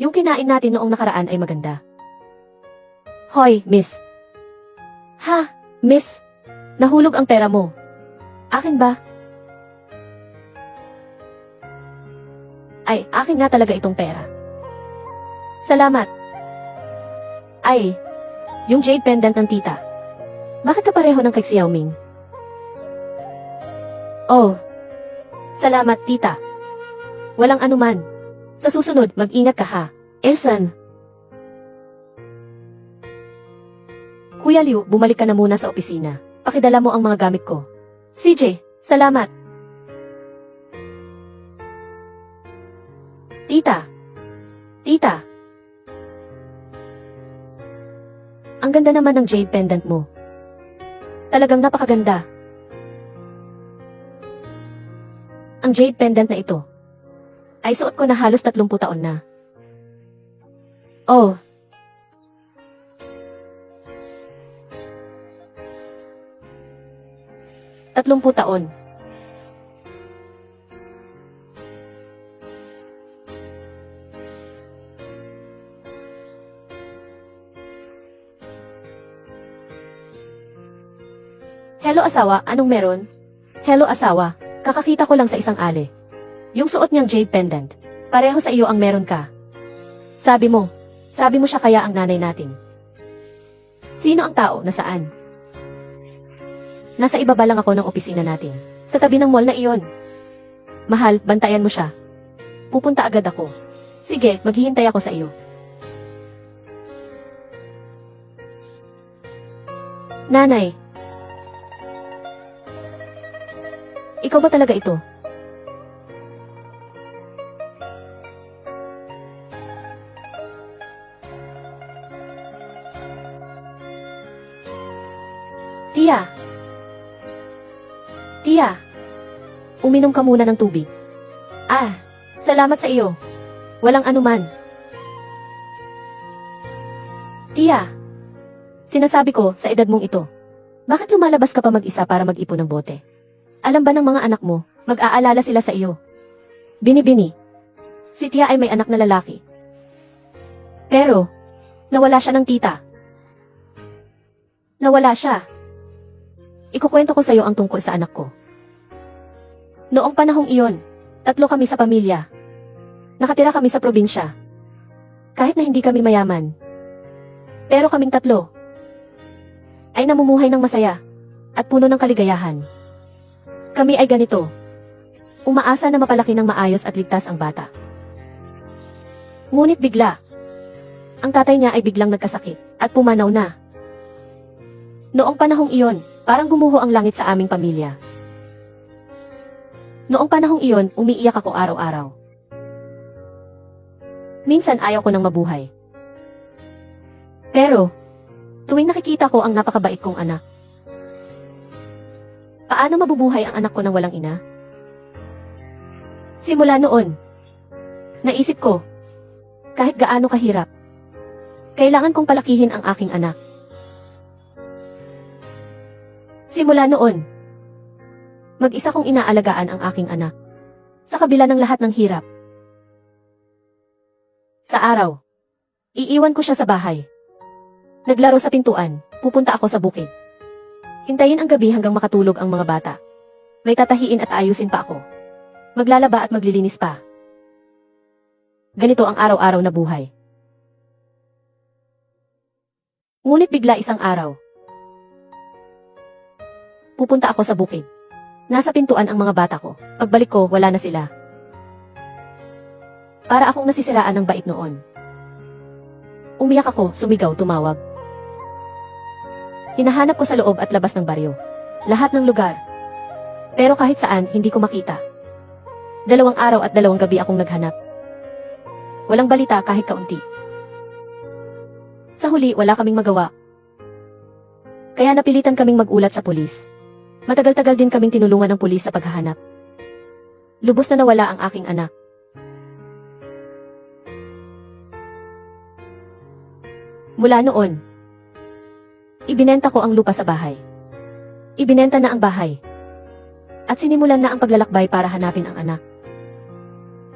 Yung kinain natin noong nakaraan ay maganda. Hoy, miss. Ha, miss. Nahulog ang pera mo. Akin ba? Ay, akin nga talaga itong pera. Salamat. Ay, yung jade pendant ng tita. Bakit ka pareho ng kay Xiaoming? Oh, salamat tita. Walang anuman. Sa susunod, mag-ingat ka ha. Esan. Kuya Liu, bumalik ka na muna sa opisina. Pakidala mo ang mga gamit ko. CJ, salamat. Tita. Tita. Ang ganda naman ng jade pendant mo. Talagang napakaganda. Ang jade pendant na ito ay suot ko na halos 30 taon na. Oh. Tatlumpu taon. Hello asawa, anong meron? Hello asawa, kakakita ko lang sa isang ale. Yung suot niyang jade pendant. Pareho sa iyo ang meron ka. Sabi mo siya kaya ang nanay natin. Sino ang tao, nasaan? Nasa ibaba lang ako ng opisina natin. Sa tabi ng mall na iyon. Mahal, bantayan mo siya. Pupunta agad ako. Sige, maghihintay ako sa iyo. Nanay. Ikaw ba talaga ito? Tia. Tia. Uminom ka muna ng tubig. Ah, salamat sa iyo. Walang anuman. Tia. Sinasabi ko sa edad mong ito. Bakit lumalabas ka pa mag-isa para mag-ipon ng bote? Alam ba ng mga anak mo, mag-aalala sila sa iyo. Bini-bini. Si Tia ay may anak na lalaki. Pero, nawala siya ng tita. Nawala siya. Ikukwento ko sa iyo ang tungkol sa anak ko. Noong panahong iyon, 3 kami sa pamilya. Nakatira kami sa probinsya. Kahit na hindi kami mayaman. Pero kaming 3 ay namumuhay ng masaya at puno ng kaligayahan. Kami ay ganito. Umaasa na mapalaki ng maayos at ligtas ang bata. Ngunit bigla, ang tatay niya ay biglang nagkasakit at pumanaw na. Noong panahong iyon, parang gumuho ang langit sa aming pamilya. Noong panahong iyon, umiiyak ako araw-araw. Minsan ayaw ko nang mabuhay. Pero, tuwing nakikita ko ang napakabait kong anak, paano mabubuhay ang anak ko nang walang ina? Simula noon, naisip ko, kahit gaano kahirap, kailangan kong palakihin ang aking anak. Simula noon, mag-isa kong inaalagaan ang aking anak. Sa kabila ng lahat ng hirap. Sa araw, iiwan ko siya sa bahay. Naglaro sa pintuan, pupunta ako sa bukid. Hintayin ang gabi hanggang makatulog ang mga bata. May tatahiin at ayusin pa ako. Maglalaba at maglilinis pa. Ganito ang araw-araw na buhay. Ngunit bigla isang araw, pupunta ako sa bukid. Nasa pintuan ang mga bata ko. Pagbalik ko, wala na sila. Para akong nasisiraan ng bait noon. Umiyak ako, sumigaw, tumawag. Hinahanap ko sa loob at labas ng baryo. Lahat ng lugar. Pero kahit saan, hindi ko makita. 2 araw at 2 gabi akong naghanap. Walang balita kahit kaunti. Sa huli, wala kaming magawa. Kaya napilitan kaming magulat sa pulis. Matagal-tagal din kaming tinulungan ng pulis sa paghahanap. Lubos na nawala ang aking anak. Mula noon, ibinenta ko ang lupa sa bahay. Ibinenta na ang bahay. At sinimulan na ang paglalakbay para hanapin ang anak.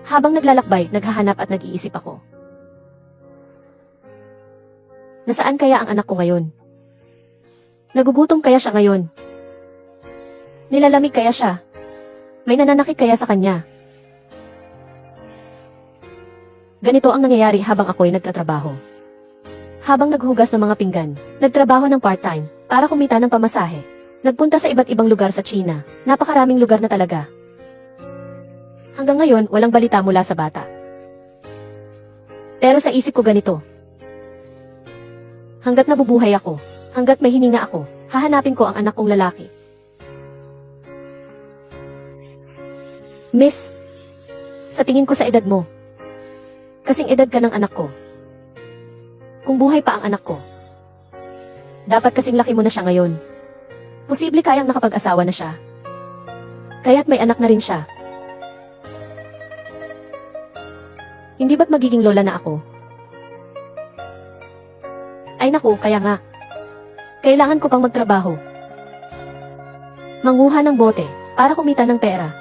Habang naglalakbay, naghahanap at nag-iisip ako. Nasaan kaya ang anak ko ngayon? Nagugutom kaya siya ngayon? Nilalamig kaya siya? May nananakit kaya sa kanya? Ganito ang nangyayari habang ako'y nagtatrabaho. Habang naghugas ng mga pinggan, nagtrabaho ng part-time para kumita ng pamasahe. Nagpunta sa iba't ibang lugar sa China. Napakaraming lugar na talaga. Hanggang ngayon, walang balita mula sa bata. Pero sa isip ko ganito. Hanggat nabubuhay ako, hanggat may hininga ako, hahanapin ko ang anak kong lalaki. Miss, sa tingin ko sa edad mo, kasing edad ka ng anak ko. Kung buhay pa ang anak ko, dapat kasing laki mo na siya ngayon. Posible kayang nakapag-asawa na siya. Kaya't may anak na rin siya. Hindi ba't magiging lola na ako? Ay naku, kaya nga. Kailangan ko pang magtrabaho. Manguha ng bote para kumita ng pera.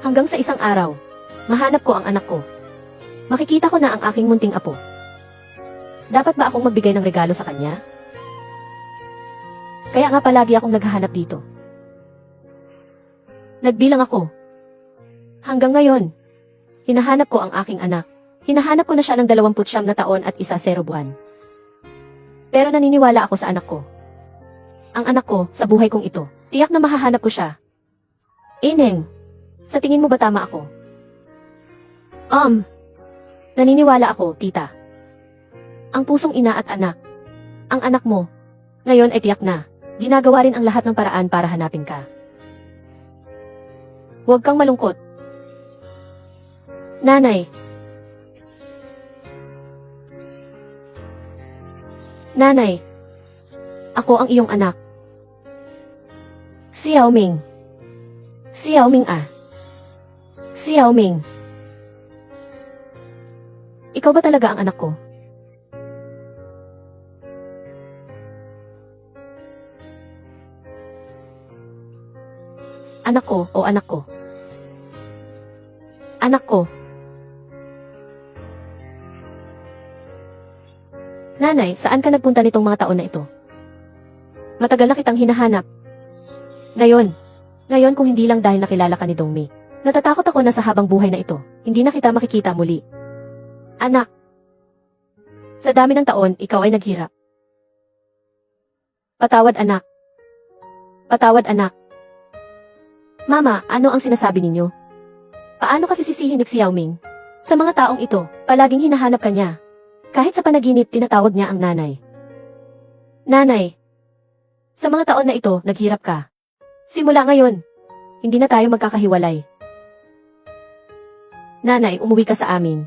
Hanggang sa isang araw, mahanap ko ang anak ko. Makikita ko na ang aking munting apo. Dapat ba akong magbigay ng regalo sa kanya? Kaya nga palagi akong naghahanap dito. Nagbilang ako. Hanggang ngayon, hinahanap ko ang aking anak. Hinahanap ko na siya ng 29 na taon at 0 buwan. Pero naniniwala ako sa anak ko. Ang anak ko, sa buhay kong ito, tiyak na mahahanap ko siya. Ineng, sa tingin mo ba tama ako? Naniniwala ako, tita. Ang pusong ina at anak. Ang anak mo, ngayon ay tiyak na. Ginagawa rin ang lahat ng paraan para hanapin ka. Huwag kang malungkot. Nanay. Nanay. Ako ang iyong anak. Si Yao Ming. Si Yao Ming ah. Si Yao Ming. Ikaw ba talaga ang anak ko? Anak ko o anak ko? Anak ko. Nanay, saan ka nagpunta nitong mga taon na ito? Matagal na kitang hinahanap. Ngayon kung hindi lang dahil nakilala ka ni Dongmi. Natatakot ako na sa habang buhay na ito, hindi na kita makikita muli. Anak. Sa dami ng taon, ikaw ay naghirap. Patawad anak. Patawad anak. Mama, ano ang sinasabi ninyo? Paano kasi sisihin ni Xiao Ming? Sa mga taong ito, palaging hinahanap ka niya. Kahit sa panaginip, tinatawag niya ang nanay. Nanay, sa mga taon na ito, naghirap ka. Simula ngayon, hindi na tayo magkakahiwalay. Nanay, umuwi ka sa amin.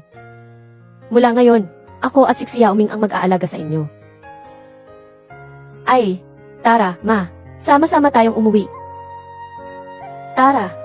Mula ngayon, ako at si Xiao Ming ang mag-aalaga sa inyo. Ay, tara, ma, sama-sama tayong umuwi. Tara.